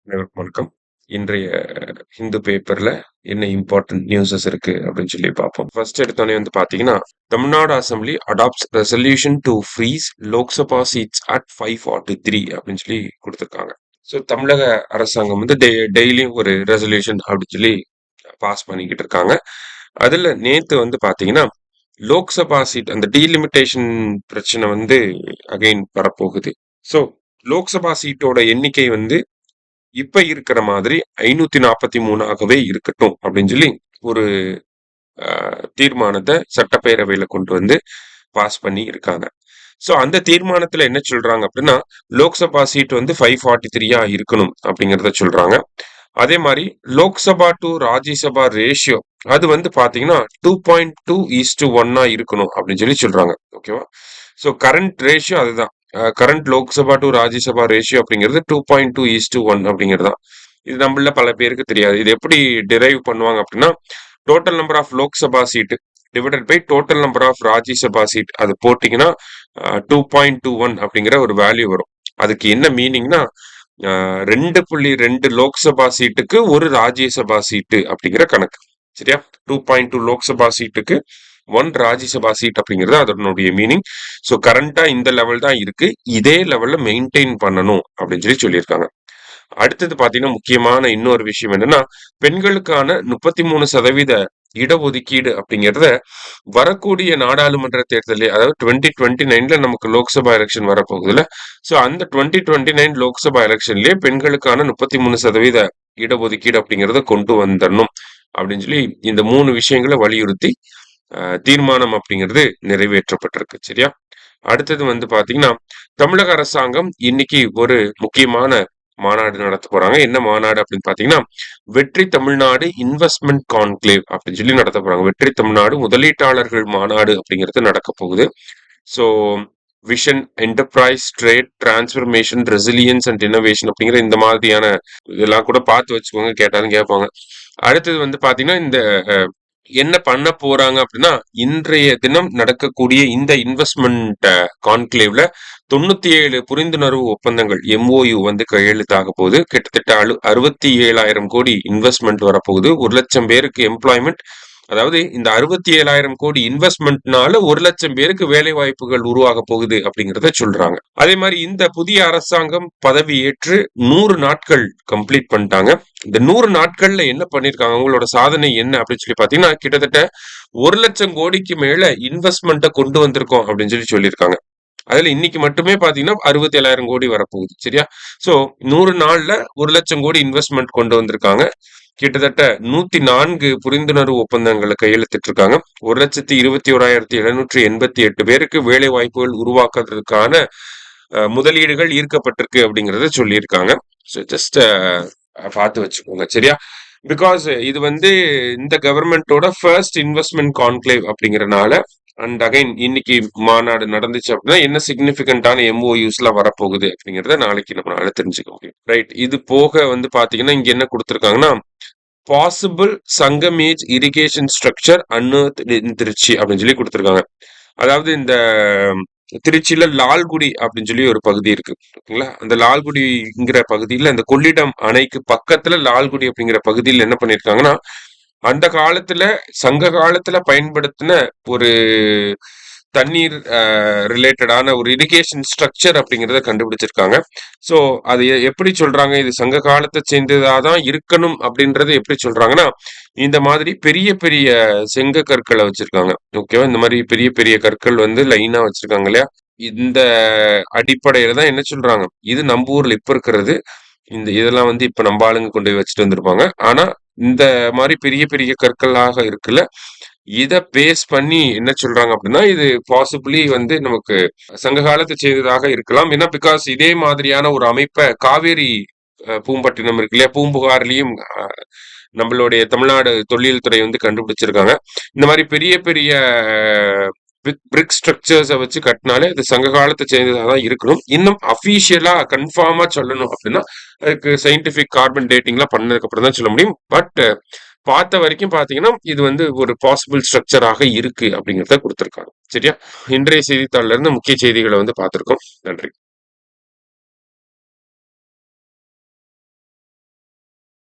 அனைவருக்கும் வணக்கம். இன்றைய ஹிந்து பேப்பர்ல என்ன இம்பார்ட்டன்ட் நியூஸஸ் இருக்கு அப்படின்னு சொல்லி பார்ப்போம். ஃபர்ஸ்ட் எடுத்தோடனே வந்து பாத்தீங்கன்னா, Tamil Nadu assembly adopts resolution to freeze Lok Sabha seats at 543 அப்படின்னு சொல்லி கொடுத்திருக்காங்க. ஸோ தமிழக அரசாங்கம் வந்து டெய்லியும் ஒரு ரெசல்யூஷன் அப்படின்னு சொல்லி பாஸ் பண்ணிக்கிட்டு இருக்காங்க. அதுல நேத்து வந்து பாத்தீங்கன்னா, லோக்சபா சீட் அந்த டீலிமிட்டேஷன் பிரச்சனை வந்து அகைன் வரப்போகுது. ஸோ லோக்சபா சீட்டோட எண்ணிக்கை வந்து இப்ப இருக்கிற மாதிரி 543ஆகவே இருக்கட்டும் அப்படின்னு சொல்லி ஒரு தீர்மானத்தை சட்டப்பேரவையில கொண்டு வந்து பாஸ் பண்ணி இருக்காங்க. சோ அந்த தீர்மானத்துல என்ன சொல்றாங்க அப்படின்னா, லோக்சபா சீட் வந்து 543 இருக்கணும் அப்படிங்கறத சொல்றாங்க. அதே மாதிரி லோக்சபா டு ராஜ்யசபா ரேஷியோ அது வந்து பாத்தீங்கன்னா 2.2:1 இருக்கணும் அப்படின்னு சொல்லி சொல்றாங்க. ஓகேவா? சோ கரண்ட் ரேஷியோ அதுதான். Current Lok Sabha to Rajya Sabha ratio அப்படிங்கிறது 2.2:1 அப்படிங்கிறது தான். இது நம்மள பல பேருக்கு தெரியாது. இது எப்படி டிரைவ் பண்ணுவாங்க அப்படின்னா, total number of Lok Sabha seat divided by total number of Rajya Sabha seat அது போட்டீங்கன்னா 2.21 அப்படிங்கிற ஒரு வேல்யூ வரும். அதுக்கு என்ன மீனிங்னா 2.2 லோக்சபா சீட்டுக்கு ஒரு ராஜ்யசபா சீட்டு அப்படிங்கிற கணக்கு. சரியா? 2.2 லோக்சபா சீட்டுக்கு 1 ராஜ்யசபா சீட் அப்படிங்கிறது அதனுடைய மீனிங். ஸோ கரண்டா இந்த லெவல் தான் இருக்கு. இதே லெவல்ல மெயின்டைன் பண்ணணும் அப்படின்னு சொல்லி சொல்லியிருக்காங்க. அடுத்தது பாத்தீங்கன்னா முக்கியமான இன்னொரு விஷயம் என்னன்னா, பெண்களுக்கான 33% இடஒதுக்கீடு அப்படிங்கிறத வரக்கூடிய நாடாளுமன்ற தேர்தலே, அதாவது 2029ல நமக்கு லோக்சபா எலெக்ஷன் வரப்போகுதுல. சோ அந்த 2029 லோக்சபா எலெக்ஷன்லயே பெண்களுக்கான 33% இடஒதுக்கீடு அப்படிங்கறத கொண்டு வந்துடணும் அப்படின்னு சொல்லி இந்த 3 விஷயங்களை வலியுறுத்தி தீர்மானம் அப்படிங்கிறது நிறைவேற்றப்பட்டிருக்கு. சரியா? அடுத்தது வந்து பாத்தீங்கன்னா, தமிழக அரசாங்கம் இன்னைக்கு ஒரு முக்கியமான மாநாடு நடத்த போறாங்க. என்ன மாநாடு அப்படின்னு பாத்தீங்கன்னா, வெற்றி தமிழ்நாடு இன்வெஸ்ட்மெண்ட் கான்க்ளேவ் அப்படின்னு சொல்லி நடத்த போறாங்க. வெற்றி தமிழ்நாடு முதலீட்டாளர்கள் மாநாடு அப்படிங்கிறது நடக்க போகுது. So vision, enterprise, trade, transformation, resilience and innovation அப்படிங்கிற இந்த மாதிரியான இதெல்லாம் கூட பார்த்து வச்சுக்கோங்க, கேட்டாலும் கேட்பாங்க. அடுத்தது வந்து பாத்தீங்கன்னா, இந்த என்ன பண்ண போறாங்க அப்படின்னா, இன்றைய தினம் நடக்கக்கூடிய இந்த இன்வெஸ்ட்மெண்ட் கான்க்ளேவ்ல 97 புரிந்துணர்வு ஒப்பந்தங்கள் MOU வந்து கையெழுத்தாக போகுது. கிட்டத்தட்ட 67,000 கோடி இன்வெஸ்ட்மெண்ட் வரப்போகுது. 1,00,000 பேருக்கு எம்ப்ளாய்மெண்ட். அதாவது இந்த 67,000 கோடி இன்வெஸ்ட்மெண்ட்னால 1,00,000 பேருக்கு வேலை வாய்ப்புகள் உருவாக போகுது அப்படிங்கறத சொல்றாங்க. அதே மாதிரி இந்த புதிய அரசாங்கம் பதவி ஏற்று 100 நாட்கள் கம்ப்ளீட் பண்ணிட்டாங்க. இந்த 100 நாட்கள்ல என்ன பண்ணிருக்காங்க, அவங்களோட சாதனை என்ன அப்படின்னு சொல்லி பாத்தீங்கன்னா, கிட்டத்தட்ட 1,00,000 கோடிக்கு மேல இன்வெஸ்ட்மெண்ட்டை கொண்டு வந்திருக்கோம் அப்படின்னு சொல்லி சொல்லியிருக்காங்க. அதுல இன்னைக்கு மட்டுமே பாத்தீங்கன்னா 67,000 கோடி வரப்போகுது. சரியா? சோ 100 நாள்ல 1,00,000 கோடி இன்வெஸ்ட்மெண்ட் கொண்டு வந்திருக்காங்க. கிட்டத்தட்ட 104 புரிந்துணர்வு ஒப்பந்தங்களை கையெழுத்திட்டு இருக்காங்க. 1,21,788 பேருக்கு வேலை வாய்ப்புகள் உருவாக்குறதுக்கான முதலீடுகள் ஈர்க்கப்பட்டிருக்கு அப்படிங்கறத சொல்லியிருக்காங்க. ஸோ ஜஸ்ட் பார்த்து வச்சுக்கோங்க. சரியா? பிகாஸ் இது வந்து இந்த கவர்மெண்டோட ஃபர்ஸ்ட் இன்வெஸ்ட்மெண்ட் கான்க்ளேவ் அப்படிங்கறனால, அண்ட் அகைன் இன்னைக்கு மாநாடு நடந்துச்சு அப்படின்னா என்ன சிக்னிபிகண்டான MOUs எல்லாம் வரப்போகுது அப்படிங்கறத நாளைக்கு நம்மளால தெரிஞ்சுக்க முடியும். ரைட். இது போக வந்து பாத்தீங்கன்னா இங்க என்ன கொடுத்திருக்காங்கன்னா, பாசிபிள் சங்கமேஜ் இரிகேஷன் ஸ்ட்ரக்சர் அன்எர்த் இன் திருச்சி அப்படின்னு சொல்லி கொடுத்திருக்காங்க. அதாவது இந்த திருச்சியில லால்குடி அப்படின்னு சொல்லி ஒரு பகுதி இருக்கு. ஓகேங்களா? அந்த லால்குடிங்கிற பகுதியில இந்த கொள்ளிடம் அணைக்கு பக்கத்துல லால்குடி அப்படிங்கிற பகுதியில் என்ன பண்ணிருக்காங்கன்னா, அந்த காலத்துல சங்க காலத்துல பயன்படுத்தின ஒரு தண்ணீர் ரிலேட்டடான ஒரு இரிகேஷன் ஸ்ட்ரக்சர் அப்படிங்கறத கண்டுபிடிச்சிருக்காங்க. சோ அது எப்படி சொல்றாங்க, இது சங்க காலத்தை சேர்ந்ததாதான் இருக்கணும் அப்படின்றது எப்படி சொல்றாங்கன்னா, இந்த மாதிரி பெரிய பெரிய செங்க கற்களை வச்சிருக்காங்க. ஓகேவா? இந்த மாதிரி பெரிய பெரிய கற்கள் வந்து லைனா வச்சிருக்காங்க இல்லையா? இந்த அடிப்படையில தான் என்ன சொல்றாங்க, இது நம்ம ஊர்ல இப்ப இருக்கிறது. இதெல்லாம் வந்து இப்ப நம்ம ஆளுங்க கொண்டு போய் வச்சுட்டு வந்திருப்பாங்க. ஆனா இந்த மாதிரி பெரிய பெரிய கற்களாக இருக்குல்ல, இத பேஸ் பண்ணி என்ன சொல்றாங்க அப்படின்னா, இது பாசிபிளி வந்து நமக்கு சங்க காலத்தை சேர்ந்ததாக இருக்கலாம். ஏன்னா பிகாஸ் இதே மாதிரியான ஒரு அமைப்பை காவேரி பூம்பட்டினம் இருக்கு இல்லையா, பூம்புகார்லயும் நம்மளுடைய தமிழ்நாடு தொல்லியல் துறை வந்து கண்டுபிடிச்சிருக்காங்க. இந்த மாதிரி பெரிய பெரிய பிரிக் ஸ்ட்ரக்சர்ஸை வச்சு கட்டினாலே அது சங்க காலத்தை சேர்ந்ததாக தான் இருக்கணும். இன்னும் அபிஷியலா கன்ஃபார்மா சொல்லணும் அப்படின்னா அதுக்கு சயின்டிபிக் கார்பன் டேட்டிங்லாம் பண்ணதுக்கு அப்புறம் தான் சொல்ல முடியும். பட் பார்த்த வரைக்கும் பாத்தீங்கன்னா இது வந்து ஒரு பாசிபிள் ஸ்ட்ரக்சராக இருக்கு அப்படிங்கிறத கொடுத்திருக்காங்க. சரியா? இன்றைய செய்தித்தாள்ல இருந்து முக்கிய செய்திகளை வந்து பார்த்திருக்கோம். நன்றி.